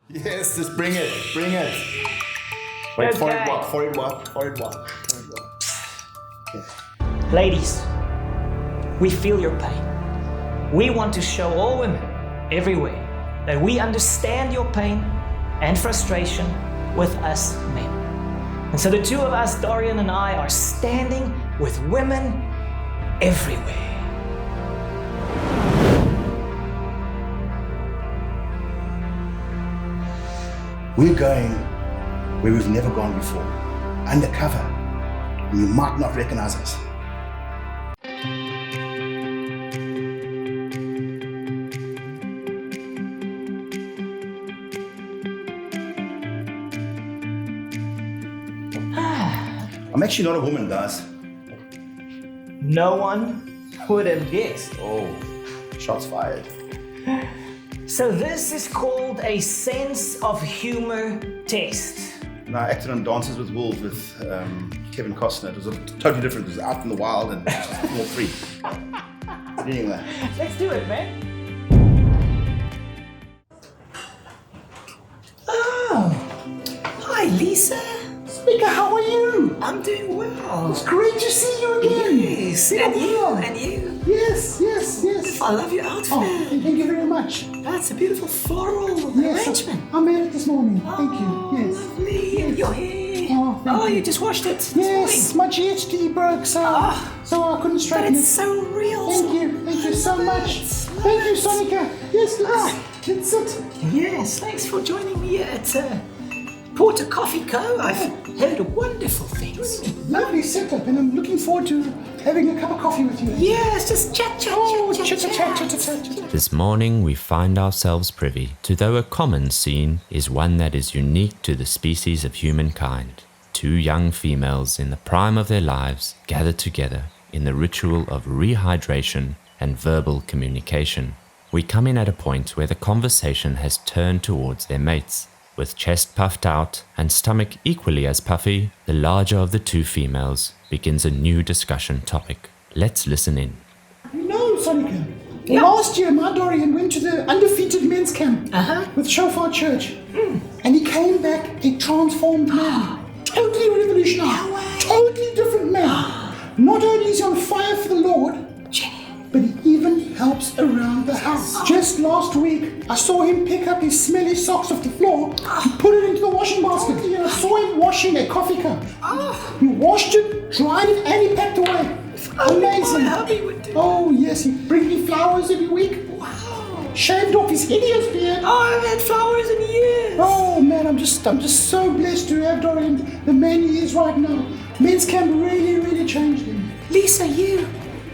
Yes, just bring it. Wait, Okay. for it what? Okay. Ladies, we feel your pain. We want to show all women everywhere that we understand your pain and frustration with us men. And so the two of us, Dorian and I, are standing with women everywhere. We're going where we've never gone before, undercover, and you might not recognize us. I'm actually not a woman, guys. No one would have guessed. Oh, shots fired. So this is called a sense of humor test. No, I acted on Dances with Wolves with Kevin Costner. It was totally different. It was out in the wild and just more free. But anyway. Let's do it, man. Hi, Lisa. Speaker, how are you? I'm doing well. It's great to see you again. Yes, and you, and you. Yes. I love your outfit. Oh, thank you very much. That's a beautiful floral Yes, arrangement. I made it this morning. Thank you. Yes. Lovely. And your hair. Oh, thank you. You just washed it this Yes, morning. my GHD broke, so I couldn't But straighten it's it. so real. Thank you so much. Thank you, Sonica. Yes, let's sit. Yes, thanks for joining me at Porter Coffee Co. I've heard wonderful things. Lovely setup, and I'm looking forward to having a cup of coffee with you. Yes, just chat. Chat. This morning we find ourselves privy to though a common scene is one that is unique to the species of humankind. Two young females in the prime of their lives gather together in the ritual of rehydration and verbal communication. We come in at a point where the conversation has turned towards their mates. With chest puffed out and stomach equally as puffy, the larger of the two females begins a new discussion topic. Let's listen in. You know, Sonica, last year my Dorian went to the undefeated men's camp with Shofar Church, and he came back a transformed man. Totally revolutionary, totally different man. Not only is he on fire for the Lord, but he even helps around the house. Just last week, I saw him pick up his smelly socks off the floor and put it into the washing basket. I saw him washing a coffee cup. He washed it, dried it, and he packed away. Amazing. My hubby would do. Oh yes, he brings me flowers every week. Wow. Shaved off his hideous beard. Oh, I've had flowers in years. Oh man, I'm just so blessed to have Dorian the man he is right now. Men's camp really changed him. Lisa, you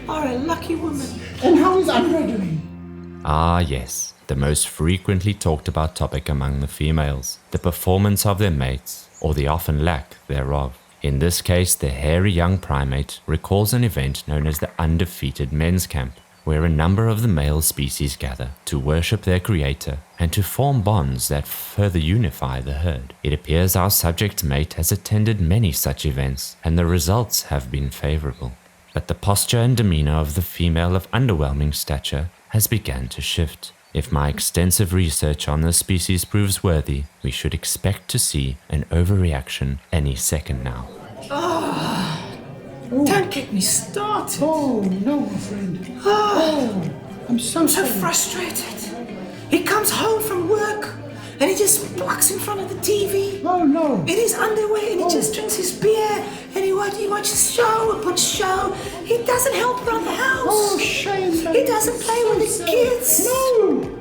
are a lucky woman. And how is Andre doing? Ah yes, the most frequently talked about topic among the females, the performance of their mates, or the often lack thereof. In this case, the hairy young primate recalls an event known as the Undefeated Men's Camp, where a number of the male species gather to worship their creator and to form bonds that further unify the herd. It appears our subject mate has attended many such events, and the results have been favorable. But the posture and demeanor of the female of underwhelming stature has begun to shift. If my extensive research on this species proves worthy, we should expect to see an overreaction any second now. Don't get me started. Oh no, my friend. I'm so So sorry. frustrated. He comes home from work and he just plucks in front of the TV Oh no. in his underwear and he just drinks his beer and he watches show upon show. He doesn't help around the house. Oh, shame. He doesn't play with the kids. No.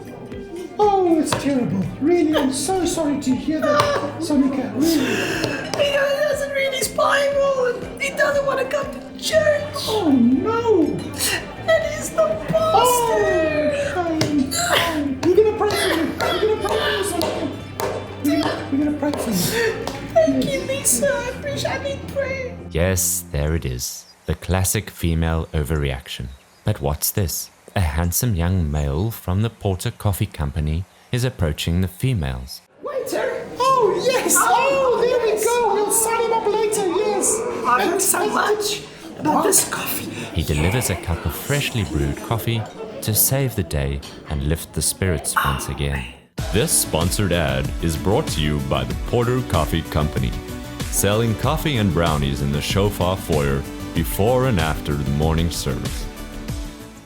Oh, it's terrible. Really, I'm so sorry to hear that, Sonica. Really. He doesn't read his Bible and he doesn't want to come to church. Oh no. And he's the pastor. Oh, shame. We're gonna pray for you. Sonica. We're gonna pray for you. Thank you, Lisa. I need prayer. Yes, there it is, the classic female overreaction. But what's this? A handsome young male from the Porter Coffee Company is approaching the females. Waiter. Oh yes. Oh, there we go. We'll sign him up later. Yes. I've heard so much about this coffee. He delivers a cup of freshly brewed coffee to save the day and lift the spirits once again. This sponsored ad is brought to you by the Porter Coffee Company, selling coffee and brownies in the Shofar foyer before and after the morning service.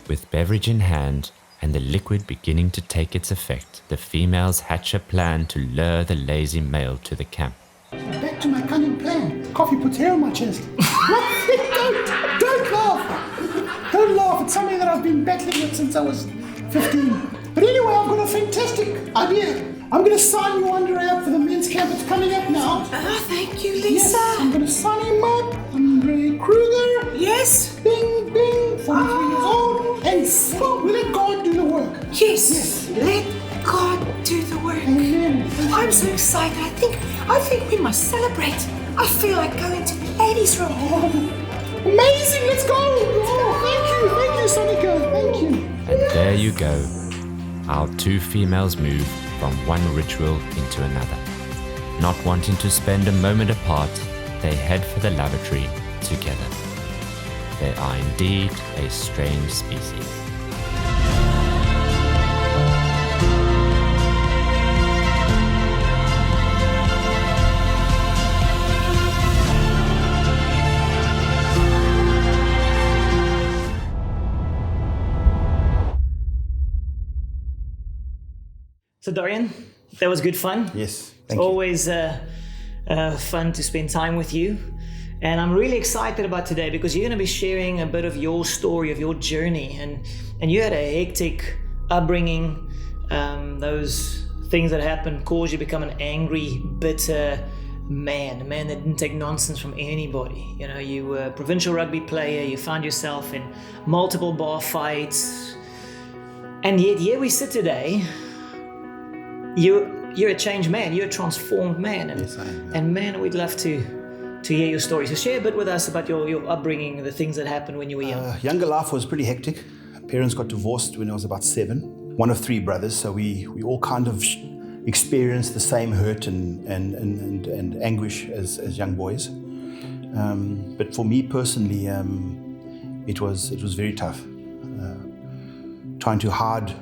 With beverage in hand and the liquid beginning to take its effect, the females hatch a plan to lure the lazy male to the camp. Back to my cunning plan. Coffee puts hair on my chest. Don't laugh. Don't laugh. It's something that I've been battling with since I was 15. But anyway, I've got a fantastic idea. I'm going to sign you under out for the men's camp. It's coming up now. Oh, thank you, Lisa. Yes, I'm going to sign him up. Andre Kruger. Yes. Bing, bing. 43 years old. And we'll let God do the work. Yes. Let God do the work. Amen. I'm so excited. I think we must celebrate. I feel like going to the ladies' room. Amazing. Let's go. Oh, thank you, Sonica. Thank you. And there you go. Our two females move from one ritual into another. Not wanting to spend a moment apart, they head for the lavatory together. They are indeed a strange species. So Dorian, that was good fun. Yes, It's always fun to spend time with you. And I'm really excited about today because you're going to be sharing a bit of your story, of your journey. And you had a hectic upbringing. Those things that happened caused you to become an angry, bitter man, a man that didn't take nonsense from anybody. You know, you were a provincial rugby player. You found yourself in multiple bar fights. And yet here we sit today. You're a changed man. You're a transformed man. And, Yes, I am. And man, we'd love to hear your story. So share a bit with us about your upbringing, the things that happened when you were young. Younger life was pretty hectic. Parents got divorced when I was about 7. One of 3 brothers, so we all kind of experienced the same hurt and anguish as young boys. But for me personally, it was very tough. Trying to hide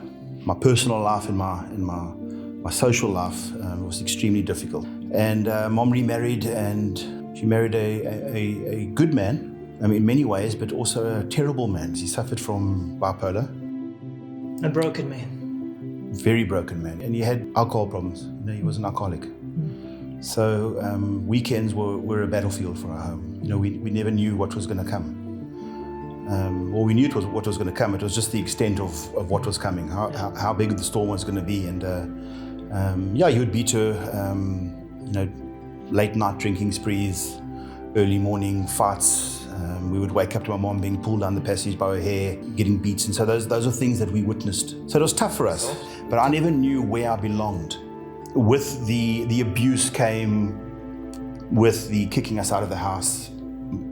my personal life and my social life was extremely difficult. And Mom remarried, and she married a good man, in many ways, but also a terrible man. He suffered from bipolar. A broken man. Very broken man. And he had alcohol problems. He was an alcoholic. So weekends were a battlefield for our home. We never knew what was going to come. Well, we knew what was going to come. It was just the extent of what was coming, how big the storm was going to be. And he would beat her, late night drinking sprees, early morning fights. We would wake up to my mom being pulled down the passage by her hair, getting beats. And so those are things that we witnessed. So it was tough for us. But I never knew where I belonged. With the abuse came with the kicking us out of the house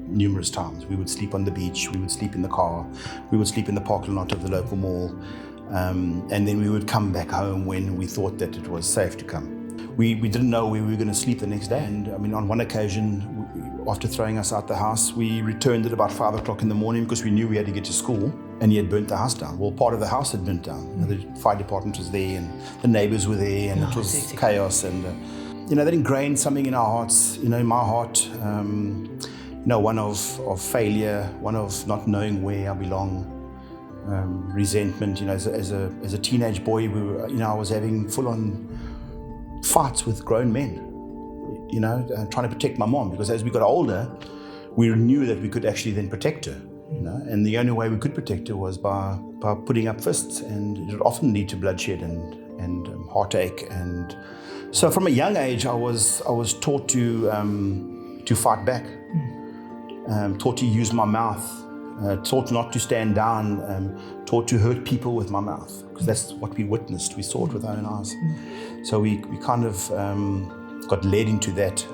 numerous times. We would sleep on the beach, we would sleep in the car, we would sleep in the parking lot of the local mall, and then we would come back home when we thought that it was safe to come. We didn't know where we were going to sleep the next day, and on one occasion, after throwing us out the house, we returned at about 5 o'clock in the morning because we knew we had to get to school, and he had burnt the house down. Well, part of the house had burnt down. The fire department was there, and the neighbors were there, and it was chaos, and that ingrained something in our hearts, in my heart. One of failure, one of not knowing where I belong, resentment. As a teenage boy, I was having full-on fights with grown men. Trying to protect my mom, because as we got older, we knew that we could actually then protect her. And the only way we could protect her was by putting up fists, and it would often lead to bloodshed and heartache. And so, from a young age, I was taught to fight back. Taught to use my mouth, taught not to stand down, taught to hurt people with my mouth, because that's what we witnessed. We saw it with our own eyes. So we kind of got led into that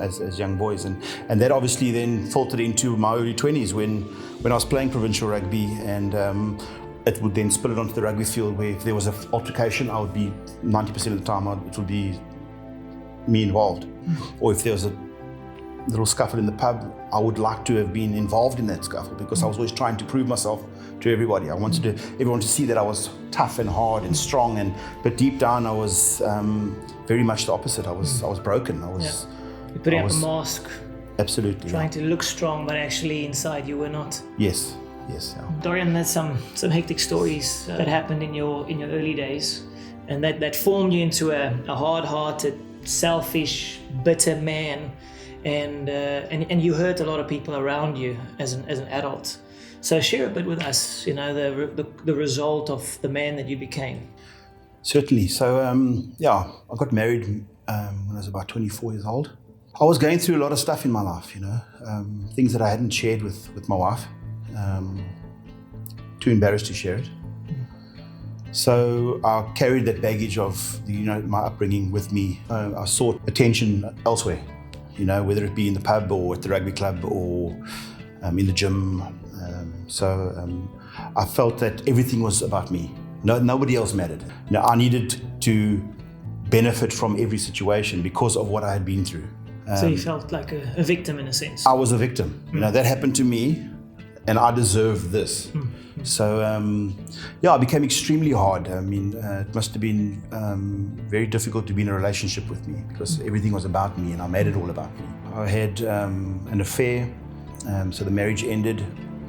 as young boys, and that obviously then filtered into my early 20s when I was playing provincial rugby, and it would then spill it onto the rugby field, where if there was an altercation, I would be 90% of the time it would be me involved, or if there was little scuffle in the pub, I would like to have been involved in that scuffle because I was always trying to prove myself to everybody. I wanted everyone to see that I was tough and hard and strong, but deep down I was very much the opposite. I was broken. You're putting up a mask. Absolutely. Trying to look strong, but actually inside you were not. Yes. Yeah. Dorian, there's some hectic stories that happened in your early days, and that formed you into a hard-hearted, selfish, bitter man, and you hurt a lot of people around you as an adult. So share a bit with us, the result of the man that you became. Certainly. So I got married when I was about 24 years old. I was going through a lot of stuff in my life, things that I hadn't shared with my wife. Too embarrassed to share it. So I carried that baggage of my upbringing with me. I sought attention elsewhere, whether it be in the pub or at the rugby club or in the gym. I felt that everything was about me. Nobody else mattered. I needed to benefit from every situation because of what I had been through. So you felt like a victim in a sense. I was a victim. That happened to me, and I deserve this. So I became extremely hard. It must have been very difficult to be in a relationship with me because everything was about me, and I made it all about me. I had an affair, so the marriage ended.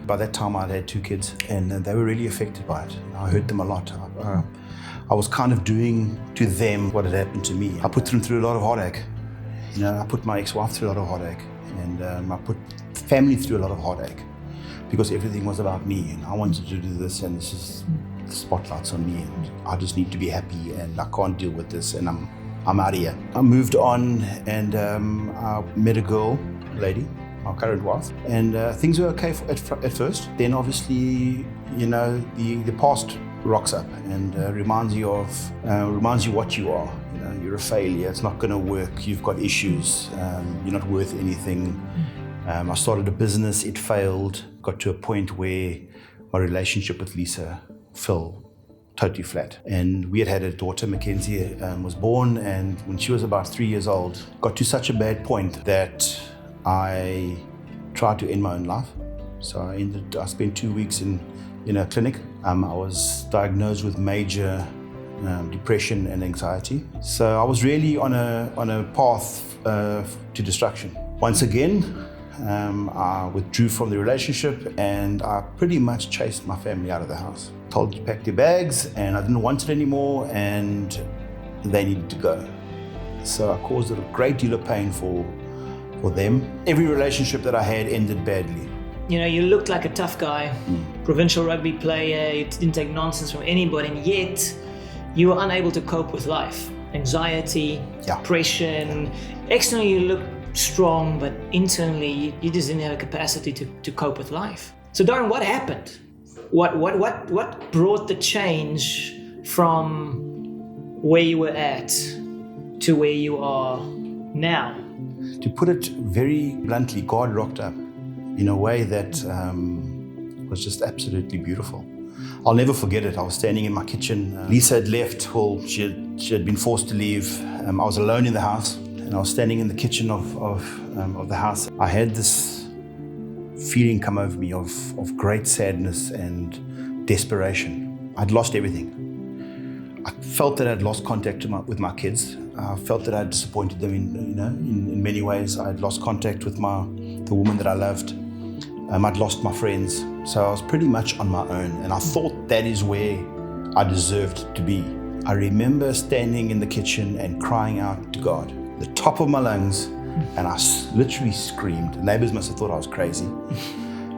By that time, I'd had 2 kids, and they were really affected by it. I hurt them a lot. I was kind of doing to them what had happened to me. I put them through a lot of heartache. I put my ex-wife through a lot of heartache, and I put family through a lot of heartache because everything was about me, and I wanted to do this, and this is the spotlight's on me, and I just need to be happy, and I can't deal with this, and I'm out of here. I moved on, and I met a lady, my current wife, and things were okay at first. Then obviously, the past rocks up and reminds you what you are. You're a failure. It's not going to work. You've got issues. You're not worth anything. I started a business. It failed. Got to a point where my relationship with Lisa fell totally flat. And we had a daughter, Mackenzie, was born, and when she was about 3 years old, got to such a bad point that I tried to end my own life. So I spent 2 weeks in a clinic. I was diagnosed with major depression and anxiety. So I was really on a path to destruction. Once again, I withdrew from the relationship, and I pretty much chased my family out of the house. Told to pack their bags, and I didn't want it anymore, and they needed to go. So I caused a great deal of pain for them. Every relationship that I had ended badly. You looked like a tough guy, provincial rugby player, you didn't take nonsense from anybody, and yet you were unable to cope with life. Anxiety, depression. Externally you looked strong, but internally you just didn't have a capacity to cope with life. So Dorian, what happened? What brought the change from where you were at to where you are now? To put it very bluntly, God rocked up in a way that was just absolutely beautiful. I'll never forget it. I was standing in my kitchen. Lisa had left. Well, she had been forced to leave. I was alone in the house, and I was standing in the kitchen of the house. I had this feeling come over me of great sadness and desperation. I'd lost everything. I felt that I'd lost contact with my kids. I felt that I'd disappointed them in many ways. I'd lost contact with the woman that I loved. I'd lost my friends. So I was pretty much on my own, and I thought that is where I deserved to be. I remember standing in the kitchen and crying out to God, the top of my lungs, and I literally screamed. The neighbors must have thought I was crazy.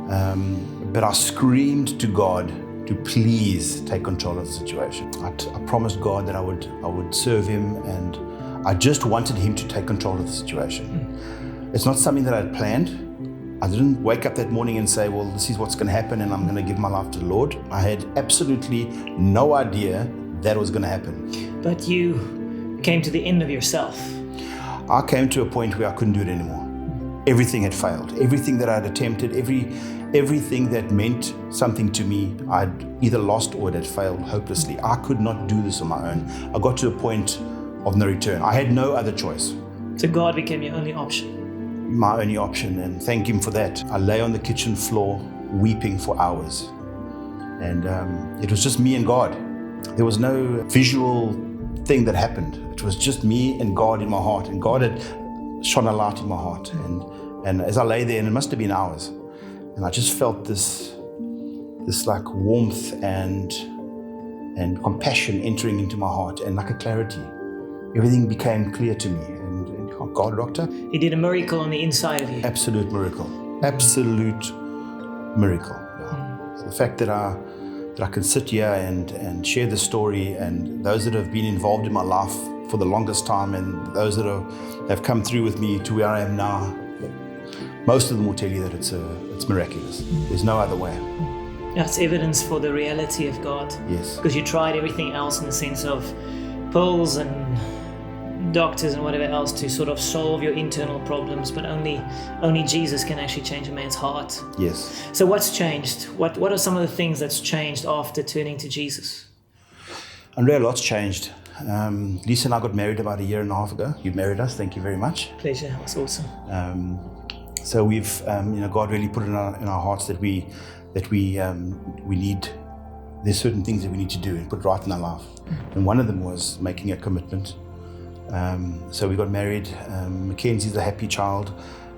But I screamed to God to please take control of the situation. I promised God that I would serve him, and I just wanted him to take control of the situation. It's not something that I'd planned. I didn't wake up that morning and say, well, this is what's going to happen and I'm going to give my life to the Lord. I had absolutely no idea that was going to happen. But you came to the end of yourself. I came to a point where I couldn't do it anymore. Everything had failed. Everything that I'd attempted, everything that meant something to me, I'd either lost or it had failed hopelessly. I could not do this on my own. I got to a point of no return. I had no other choice. So God became your only option. my only option, and thank him for that. I lay on the kitchen floor weeping for hours. And it was just me and God. There was no visual thing that happened. It was just me and God in my heart. And God had shone a light in my heart. And as I lay there, and it must have been hours, and I just felt this like warmth and compassion entering into my heart, and like a clarity. Everything became clear to me. And oh God, Doctor. He did a miracle on the inside of you. Absolute miracle. Absolute miracle. Yeah. So the fact that I can sit here and share the story, and those that have been involved in my life for the longest time, and those that have come through with me to where I am now, most of them will tell you that it's miraculous. There's no other way. That's evidence for the reality of God. Yes. Because you tried everything else in the sense of pills and doctors and whatever else to sort of solve your internal problems, but only Jesus can actually change a man's heart. Yes. So what's changed? What are some of the things that's changed after turning to Jesus? Andrea, a lot's changed. Lisa and I got married about 1.5 years ago. You married us. Thank you very much. Pleasure. That's awesome. So we've, God really put it in our hearts that we need. There's certain things that we need to do and put right in our life. And one of them was making a commitment. So we got married. Mackenzie's a happy child.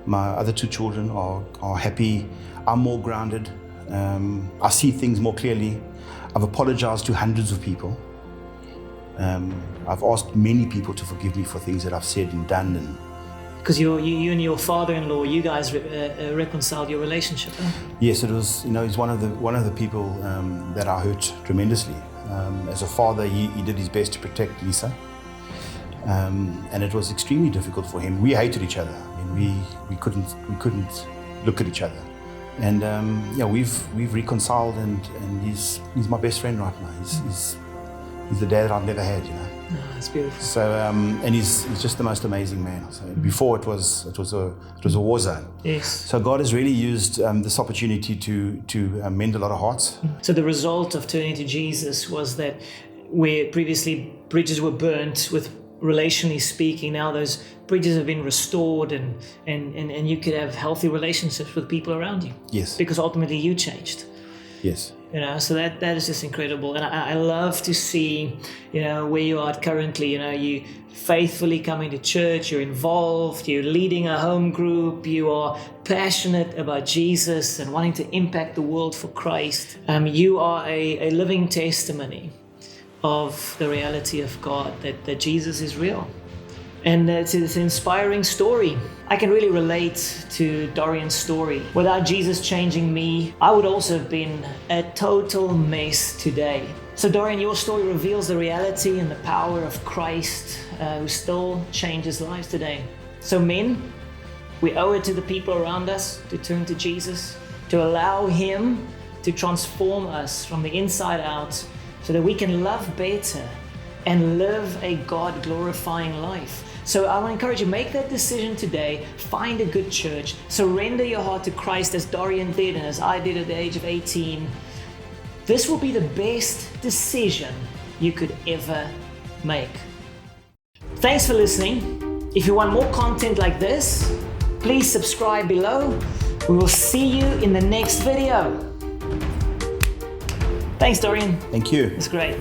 My other 2 children are happy. I'm more grounded. I see things more clearly. I've apologized to hundreds of people. I've asked many people to forgive me for things that I've said and done. And because you and your father-in-law, you guys reconciled your relationship. Huh? yes, it was. He's one of the people that I hurt tremendously. As a father, he did his best to protect Lisa, and it was extremely difficult for him. We hated each other. I mean, we couldn't look at each other. And we've reconciled, and he's my best friend right now. He's the dad that I've never had. Oh, that's beautiful. So and he's just the most amazing man. So before it was a war zone. Yes. So God has really used this opportunity to mend a lot of hearts. So the result of turning to Jesus was that where previously bridges were burnt, with relationally speaking, now those bridges have been restored, and you could have healthy relationships with people around you. Yes. Because ultimately you changed. Yes. So that is just incredible. And I love to see, where you are currently. You faithfully coming to church, you're involved, you're leading a home group, you are passionate about Jesus and wanting to impact the world for Christ. You are a living testimony of the reality of God, that Jesus is real. And it's an inspiring story. I can really relate to Dorian's story. Without Jesus changing me, I would also have been a total mess today. So Dorian, your story reveals the reality and the power of Christ, who still changes lives today. So men, we owe it to the people around us to turn to Jesus, to allow Him to transform us from the inside out, so that we can love better and live a God-glorifying life. So I want to encourage you, make that decision today. Find a good church. Surrender your heart to Christ as Dorian did and as I did at the age of 18. This will be the best decision you could ever make. Thanks for listening. If you want more content like this, please subscribe below. We will see you in the next video. Thanks, Dorian. Thank you. It's great.